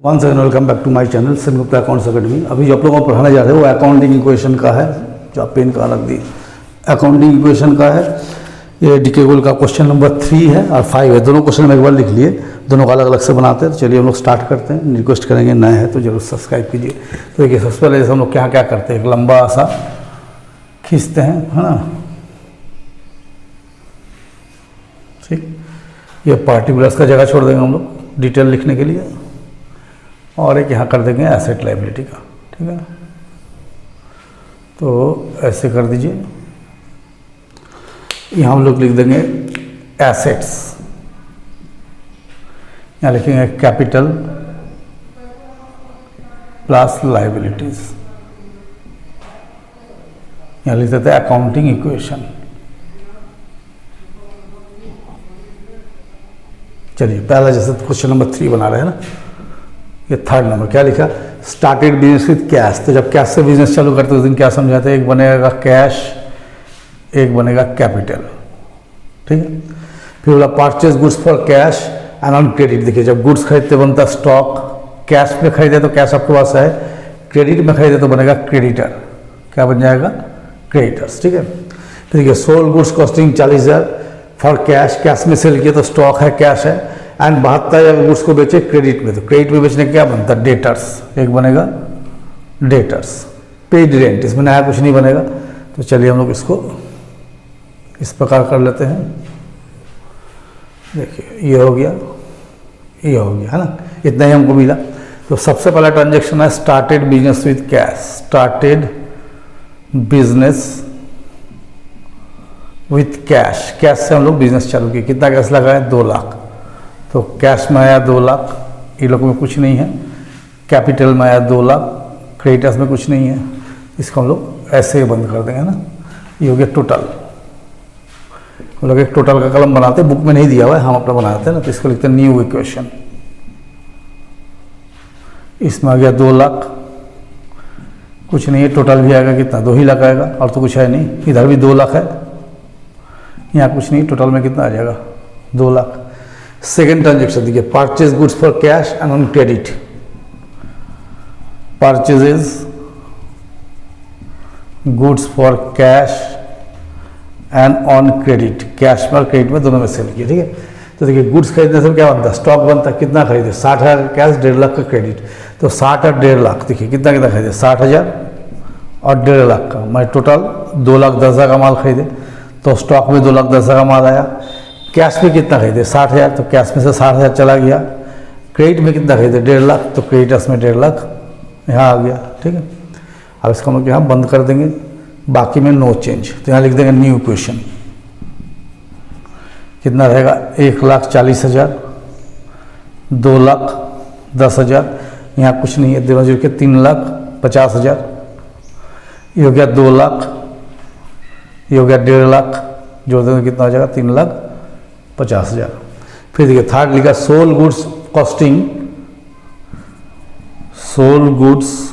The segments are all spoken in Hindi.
Once again welcome back to my channel Sengupta accounts academy. अभी जो आप लोगों को पढ़ाने जा रहे हैं वो अकाउंटिंग इक्वेशन का है, जो आप पेन का रख दी अकाउंटिंग इक्वेशन का है। ये डीके गोल का क्वेश्चन नंबर 3 है और 5 है। दोनों क्वेश्चन हम एक बार लिख लिए, दोनों का अलग अलग से बनाते हैं। तो चलिए हम लोग स्टार्ट करते हैं। रिक्वेस्ट करेंगे नए हैं तो जरूर सब्सक्राइब कीजिए। तो देखिए सबसे पहले जैसे हम लोग क्या क्या करते हैं, एक लंबा सा खींचते हैं, है ना, ठीक। ये पार्टिकुलर्स का जगह छोड़ देंगे हम लोग डिटेल लिखने के लिए, और एक यहाँ कर देंगे एसेट लायबिलिटी का, ठीक है। तो ऐसे कर दीजिए, यहाँ हम लोग लिख देंगे एसेट्स, यहाँ लिखेंगे कैपिटल प्लस लायबिलिटीज, यहाँ लिख देते हैं अकाउंटिंग इक्वेशन। चलिए पहला जैसे क्वेश्चन नंबर 3 बना रहे हैं ना, ये थर्ड नंबर क्या लिखा, स्टार्टेड बिजनेस विद कैश। तो जब कैश से बिजनेस चालू करते हैं उस दिन क्या समझाते हैं, एक बनेगा कैश, एक बनेगा कैपिटल, ठीक है। फिर बोला purchase goods for cash and on credit. देखिए जब गुड्स खरीदते बनता स्टॉक, कैश में खरीदे तो कैश आपके पास है, क्रेडिट में खरीदे तो बनेगा क्रेडिटर, क्या बन जाएगा, क्रेडिटर्स, ठीक है। फिर देखिए sold goods costing 40,000 for cash, cash में सेल किया तो स्टॉक है, कैश है, एंड 72,000 गुड्स को बेचे क्रेडिट में, तो क्रेडिट में बेचने क्या बनता है, डेटर्स, एक बनेगा डेटर्स। पेड रेंट, इसमें नया कुछ नहीं बनेगा। तो चलिए हम लोग इसको इस प्रकार कर लेते हैं। देखिए ये हो गया, ये हो गया, है ना, इतना ही हमको मिला। तो सबसे पहला ट्रांजेक्शन है started business with cash, started business with cash, cash से हम लोग बिजनेस चालू किए। कितना कैश लगाए, 2 लाख, तो कैश में आया 2 लाख, ये लोग में कुछ नहीं है। कैपिटल में आया 2 लाख, क्रेडिटर्स में कुछ नहीं है। इसको हम लोग ऐसे ही बंद कर देंगे ना। ये हो गया टोटल। हम लोग एक टोटल का कलम बनाते हैं, बुक में नहीं दिया हुआ है, हम अपना बनाते हैं ना। तो इसको लिखते हैं न्यू इक्वेशन। इसमें आ गया 2 लाख, कुछ नहीं है। टोटल भी आएगा कितना, 2 ही लाख आएगा, और तो कुछ है नहीं। इधर भी 2 लाख है, यहाँ कुछ नहीं। टोटल में कितना आ जाएगा, 2 लाख। सेकेंड ट्रांजेक्शन देखिए, purchase goods for cash and on credit. Purchases goods for cash and on credit, cash में और क्रेडिट में दोनों में सेल किया, ठीक है। तो देखिए गुड्स खरीदने से क्या बनता है, स्टॉक बनता है। कितना खरीदे, 60,000 कैश, 1.5 लाख का क्रेडिट। तो 60 और 1.5 लाख, देखिए कितना कितना खरीदे, 60,000 और 1.5 लाख का, मैं टोटल 2,10,000 का माल खरीदे। तो स्टॉक में 2,10,000 का माल आया। कैश में कितना खरीदे, 60,000, तो कैश में से 60,000 चला गया। क्रेडिट में कितना खरीदे, 1.5 लाख, तो क्रेडिटर्स में 1.5 लाख यहाँ आ गया, ठीक है। अब इसको हम लोग यहाँ बंद कर देंगे, बाकी में नो चेंज। तो यहाँ लिख देंगे न्यू इक्वेशन। कितना रहेगा, 1,40,000, 2,10,000, यहाँ कुछ नहीं है, दोनों जोड़ के 3,50,000। ये हो गया 2 लाख, ये हो गया 1.5 लाख, जोड़ देंगे कितना हो जाएगा, 3,50,000। फिर देखिए थर्ड लिखा sold goods costing, sold goods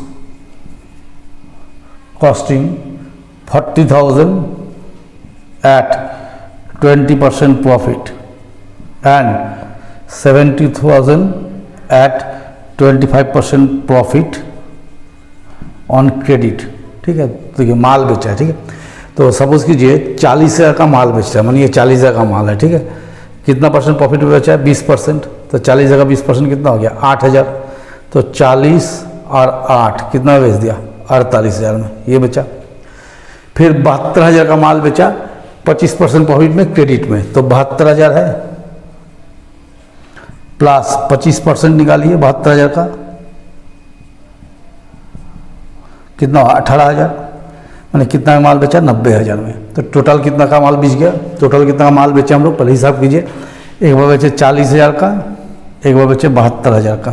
costing 40,000 at 20% profit and 70,000 at 25% profit on credit, ठीक है। तो देखिए माल बेचा है, ठीक है। तो सपोज कीजिए 40,000 का माल बेच रहा है, मानिए 40,000 का माल है, ठीक है। कितना परसेंट प्रॉफिट में बेचा है, 20%। तो 40,000 का 20% कितना हो गया, 8,000। तो 40 और 8 कितना बेच दिया, 48,000 में ये बेचा। फिर 72,000 का माल बेचा, 25% प्रॉफिट में क्रेडिट में, तो 72,000 है, प्लस 25% निकालिए 72,000 का, कितना 18,000, मैंने कितना माल बेचा, 90,000 में। तो टोटल कितना का माल बेच गया, टोटल कितना का माल बेचे हम लोग पहले हिसाब कीजिए। एक बार बेचे 40,000 का, एक बार बेचे 72,000 का,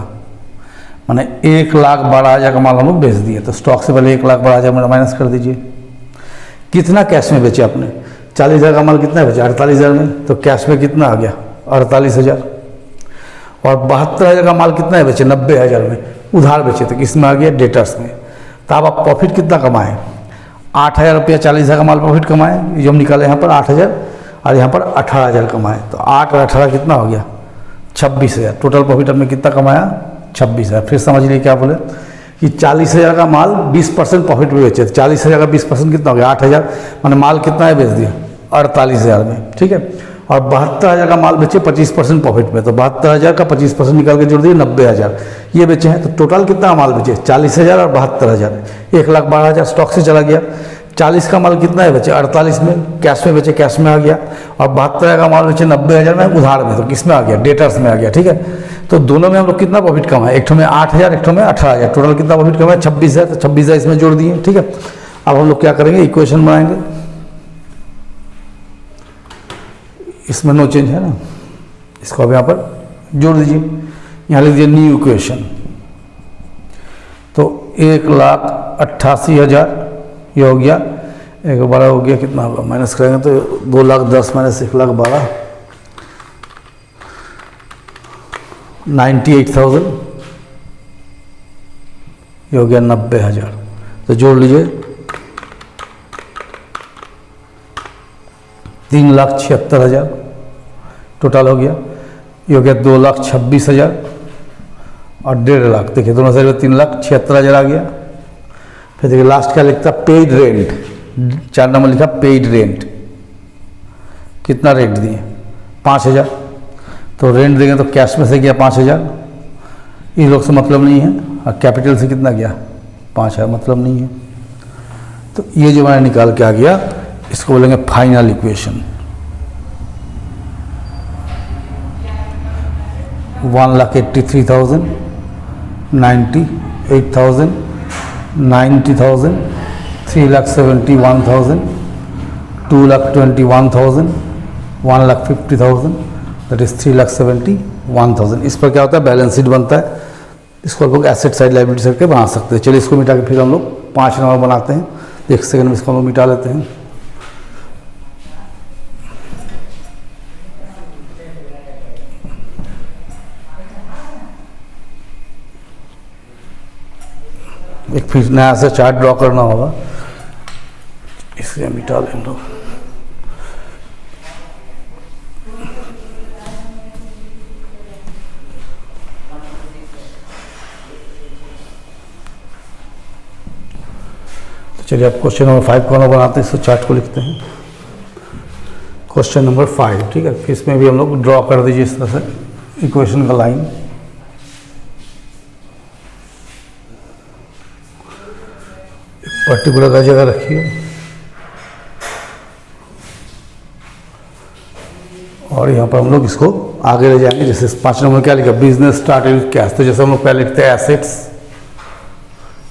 मैंने 1,12,000 का माल हम लोग बेच दिए। तो स्टॉक से पहले 1,12,000 में माइनस कर दीजिए। कितना कैश में बेचे आपने, 40,000 का माल कितना बेचा, 48,000 में। तो कैश में कितना आ गया, 48,000। और 72,000 का माल कितना है बेचे, 90,000 में उधार बेचे, तो किस में आ गया, डेटर्स में। तो अब आप प्रॉफिट कितना कमाए, 8,000 रुपया, 40,000 का माल प्रॉफिट कमाए, जो हम निकाले यहाँ पर 8,000, और यहाँ पर 18,000 कमाए। तो 8 और 18 कितना हो गया, 26,000। टोटल प्रॉफिट हमने कितना कमाया, 26,000। फिर समझ लीजिए क्या बोले कि 40,000 का माल 20% प्रॉफिट में बेचे, तो 40,000 का 20% कितना हो गया 8,000, मैंने माल कितना है बेच दिया 48,000 में, ठीक है। और 72,000 का माल बेचे 25% प्रॉफिट में, तो 72,000 का 25% निकाल के जोड़ दिए 90,000 ये बेचे हैं। तो टोटल कितना माल बेचे 40,000 और 72,000, 1,12,000 स्टॉक से चला गया। 40 का माल कितना है बेचे 48 में, कैश में बेचे, कैश में आ गया। और 72,000 का माल बेचे 90,000 में उधार में, तो किस में आ गया डेटर्स में आ गया, ठीक है। तो दोनों में हम लोग कितना प्रॉफिट कमाए, एक ठो में 8,000 एक ठो में 18,000, टोटल कितना प्रॉफिट कमाए 26,000, तो 26,000 इसमें जोड़ दिए, ठीक है। अब हम लोग क्या करेंगे इक्वेशन बनाएंगे, इसमें नो चेंज है ना, इसको अब यहाँ पर जोड़ दीजिए, यहाँ लिख दीजिए न्यू इक्वेशन। तो 1,88,000 ये हो गया, 1,12 हो गया, कितना होगा माइनस करेंगे तो 2,10,000 माइनस 1,12,000 98,000 ये हो गया 90,000। तो जोड़ लीजिए 3,76,000 टोटल हो गया, ये हो गया 2,26,000 और 1,50,000, देखिए दोनों साइड में 3,76,000 आ गया। फिर देखिए लास्ट क्या लिखता पेड रेंट, 4 नंबर लिखा पेड रेंट, कितना रेंट दिए 5,000, तो रेंट देंगे तो कैश में से गया 5,000, इन लोग से मतलब नहीं है, और कैपिटल से कितना गया 5,000, मतलब नहीं है। तो ये जो मैंने निकाल के आ गया इसको बोलेंगे फाइनल इक्वेशन। 1,83,000 98,000 90,000 3,71,000 2,21,000 1,50,000 that is 3,71,000। इस पर क्या होता है बैलेंस शीट बनता है, इसको हम लोग एसेट साइड लायबिलिटी साइड के बना सकते हैं। चलिए इसको मिटा के फिर हम लोग 5 नंबर बनाते हैं, एक सेकंड में इसको हम लोग मिटा लेते हैं। एक फिर नया से चार्ट ड्रॉ करना होगा, इसलिए मिटा लें हम लोग। तो चलिए अब क्वेश्चन नंबर 5 को हम बनाते हैं, इसको चार्ट को लिखते हैं। क्वेश्चन नंबर 5, ठीक है। फिर इसमें भी हम लोग ड्रॉ कर दीजिए इस तरह से इक्वेशन का लाइन। पर्टिकुलर का जगह रखिए और यहाँ पर हम लोग इसको आगे ले जाएंगे। जैसे 5 नंबर क्या लिखा बिजनेस स्टार्टेड विद कैश, तो जैसे हम लोग पहले लिखते हैं एसेट्स,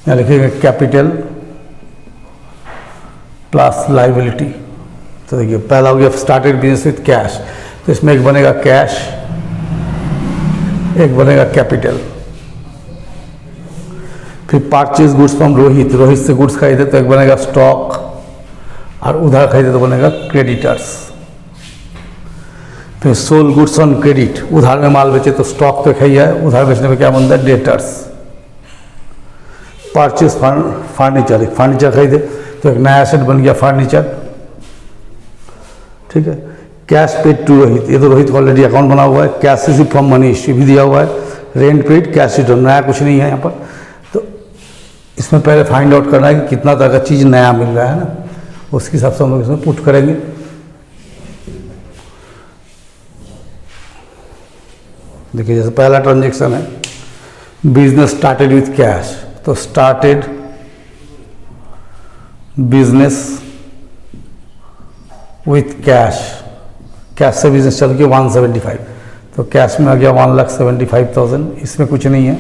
यहाँ लिखेंगे कैपिटल प्लस लाइबिलिटी। तो देखिए पहला हो गया स्टार्टेड बिजनेस विद कैश, तो इसमें एक बनेगा कैश, एक बनेगा कैपिटल। फिर purchase goods from Rohit, Rohit से गुड्स खरीदे तो एक बनेगा स्टॉक, और उधार खरीदे तो बनेगा क्रेडिटर्स। फिर सोल गुड्स ऑन क्रेडिट, उधार में माल बेचे तो स्टॉक तो है, उधार बेचने में क्या बनता है डेटर्स। परचेज फर्नीचर, एक फर्नीचर खरीदे तो एक नया एसेट बन गया फर्नीचर, ठीक है। कैश पेड टू रोहित, ये तो रोहित का ऑलरेडी अकाउंट बना हुआ है। कैश रिसीव फ्रॉम मनीष भी दिया हुआ है। रेंट पेड कैश रिटर्न, नया कुछ नहीं है यहाँ पर। तो इसमें पहले फाइंड आउट करना है कि कितना तरह का चीज़ नया मिल रहा है ना, उसके हिसाब से हम लोग इसमें पुट करेंगे। देखिए जैसे पहला ट्रांजेक्शन है बिजनेस स्टार्टेड विथ कैश, तो started business with cash, cash से बिजनेस चल के 175, तो कैश में आ गया 1,75,000, इसमें कुछ नहीं है।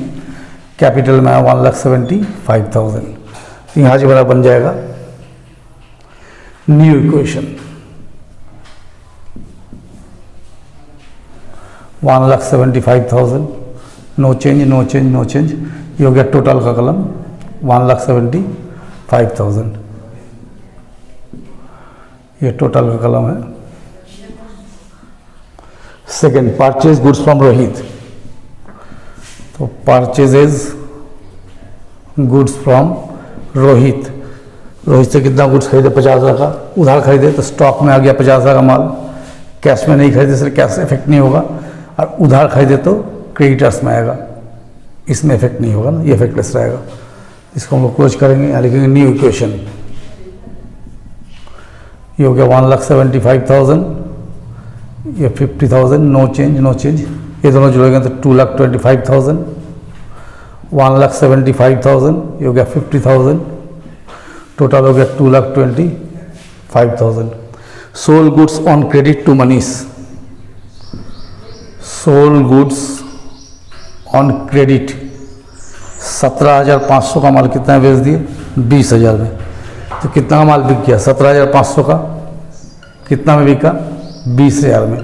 कैपिटल में आया 1,75,000, यहाँ जो बड़ा बन जाएगा new equation 1,75,000, no change no change no change, ये हो गया टोटल का कलम 1,75,000, ये टोटल का कलम है। Second purchase goods from Rohit, तो purchases goods from Rohit, Rohit से कितना गुड्स खरीदे 50,000 का, उधार खरीदे तो स्टॉक में आ गया 50,000 का माल, कैश में नहीं खरीदे इसलिए कैश इफेक्ट नहीं होगा, और उधार खरीदे तो क्रेडिटर्स में आएगा, इसमें इफेक्ट नहीं होगा ना, ये इफेक्टलेस रहेगा। इसको हम लोग क्लोज करेंगे, यहाँ लिखेंगे न्यू इक्वेशन। ये हो गया 1,75,000, ये 50,000, नो चेंज नो चेंज। ये दोनों जुड़ेंगे तो 2,25,000, 1,75,000, ये हो गया 50,000, टोटल हो गया 2,25,000। Sold goods on credit to Manish, sold goods on credit 17,500 का माल कितना बेच दिए? 20,000 में। तो कितना का माल बिक गया? 17,500 का कितना में बिका? 20,000 में।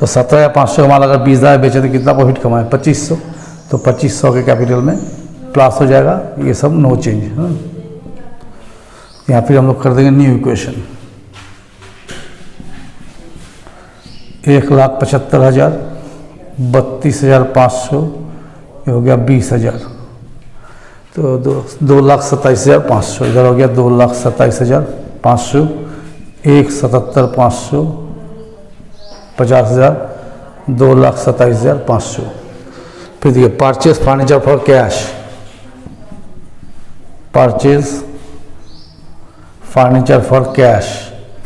तो 17,500 का माल अगर 20,000 बेचे तो कितना प्रॉफिट कमाए? 2,500। तो 2,500 के कैपिटल में प्लस हो जाएगा, ये सब नो चेंज है। यहाँ फिर हम लोग कर देंगे न्यू इक्वेशन। 1,75,000, 32,500, ये हो गया 20,000, तो 2,27,500, इधर हो गया 2,27,500, 1,77,500, 50,000, 2,27,500। फिर देखिए purchase furniture for cash, purchase furniture for cash,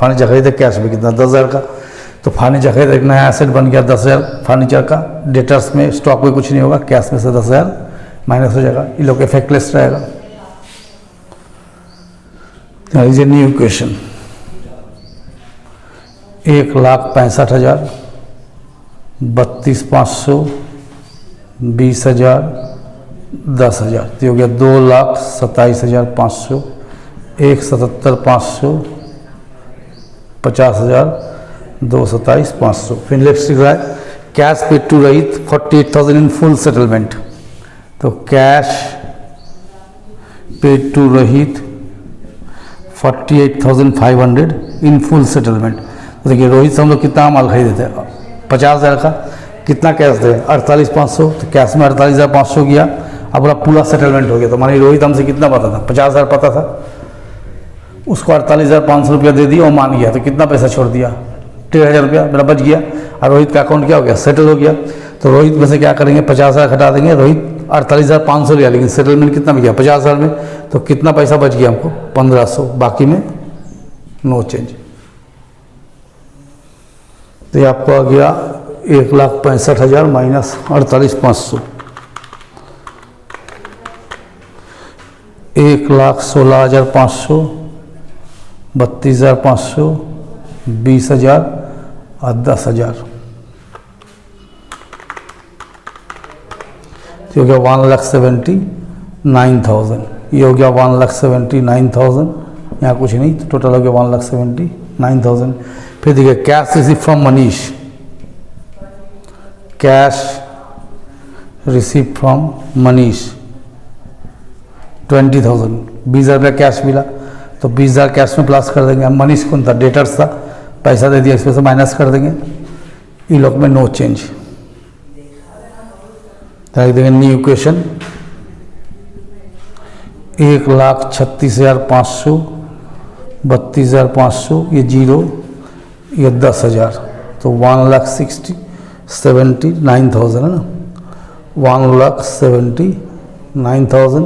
furniture खरीदे कैश में कितना? 10,000 का। तो फर्नीचर खरीद एक नया एसेट बन गया 10,000 फर्नीचर का। डेटर्स में स्टॉक में कुछ नहीं होगा, कैश में से 10,000 माइनस हो जाएगा, ये लोग इफेक्टलेस रहेगा। लीजिए न्यू इक्वेशन। 1,65,000, 32,500, 20,000, 10,000, तो हो गया 2,27,500, 1,77,500, 50,000, 2,27,500। फिर नेक्स्ट लिख रहा है कैश पेड टू रहित 48,000 इन फुल सेटलमेंट। तो कैश पेड टू रहित 48,500 इन फुल सेटलमेंट। तो देखिए रोहित से हम लोग कितना माल खरीदे थे? 50,000 का। कितना कैश दे? 48,500। तो कैश में 48,500 गया, अब पूरा सेटलमेंट हो गया। तो मानिए रोहित हमसे कितना पता था? 50,000 पता था, उसको 48,500 रुपया दे दिया और मान गया, तो कितना पैसा छोड़ दिया? 13,000 रुपया मेरा बच गया। और रोहित का अकाउंट क्या हो गया? सेटल हो गया। तो रोहित में से क्या करेंगे? 50,000 घटा देंगे, रोहित 48,500 लिया, लेकिन सेटलमेंट कितना में गया? 50,000 में। तो कितना पैसा बच गया हमको? 1,500, बाकी में नो चेंज। तो ये आपको आ गया 1,65,000 माइनस 48,500, 1,16,500, 32,500, 20,000 और 10,000, ये हो गया 1,79,000। ये हो गया 1,79,000, यहाँ कुछ नहीं, तो टोटल हो गया 1,79,000। फिर देखिए cash receive from Manish, cash receive from Manish 20,000, 20,000 रुपया कैश मिला, तो 20,000 कैश में प्लस कर देंगे। हम मनीष कौन था? डेटर्स था, पैसा दे दिया, इसमें से माइनस कर देंगे, इन लोग में नो चेंज। लिख देंगे न्यू इक्वेशन। 1,36,500, 32,500, ये 0, ये 10,000, तो 1,79,000 है ना, 1,79,000।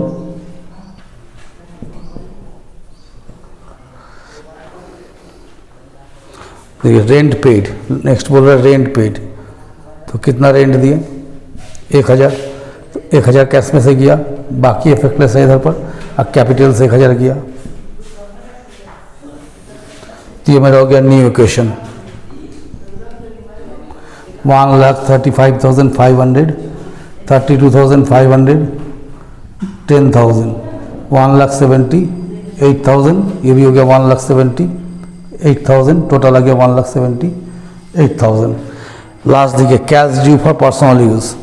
देखिए रेंट पेड, नेक्स्ट बोल रहा है रेंट पेड, तो कितना रेंट दिए? 1,000। तो 1,000 कैश में से गया, बाकी इफेक्टलेस है इधर पर, अब कैपिटल से 1,000 गया, तो ये मेरा हो गया न्यू इक्वेशन। 1,35,500, 32,500, 10,000, 1,78,000, ये भी हो गया 1,78,000, टोटल आ गया 1,78,000। लास्ट देखिए cash due for personal use,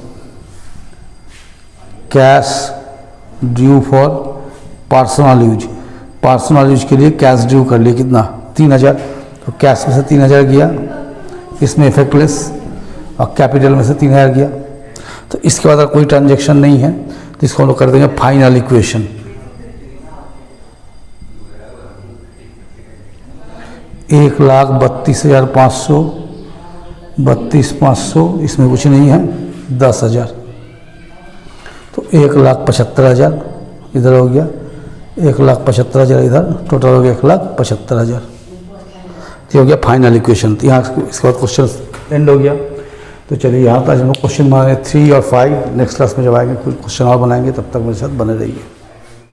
cash due for personal use, personal use के लिए कैश ड्यू कर लिए कितना? 3,000, तो कैश में से 3,000 गया, इसमें इफेक्टलेस, और कैपिटल में से 3,000 गया। तो इसके बाद कोई ट्रांजैक्शन नहीं है, तो इसको हम लोग कर देंगे फाइनल इक्वेशन। 1,32,500, 32,500, इसमें कुछ नहीं है, 10,000, तो 1,75,000 इधर हो गया, 1,75,000 इधर, टोटल हो गया 1,75,000। ये हो गया फाइनल इक्वेशन। तो यहाँ इसके बाद क्वेश्चन एंड हो गया। तो चलिए यहाँ पर आज हम लोग क्वेश्चन बनाए 3 और 5, नेक्स्ट क्लास में जब आएंगे कुछ क्वेश्चन और बनाएंगे, तब तक मेरे साथ बने रहिए।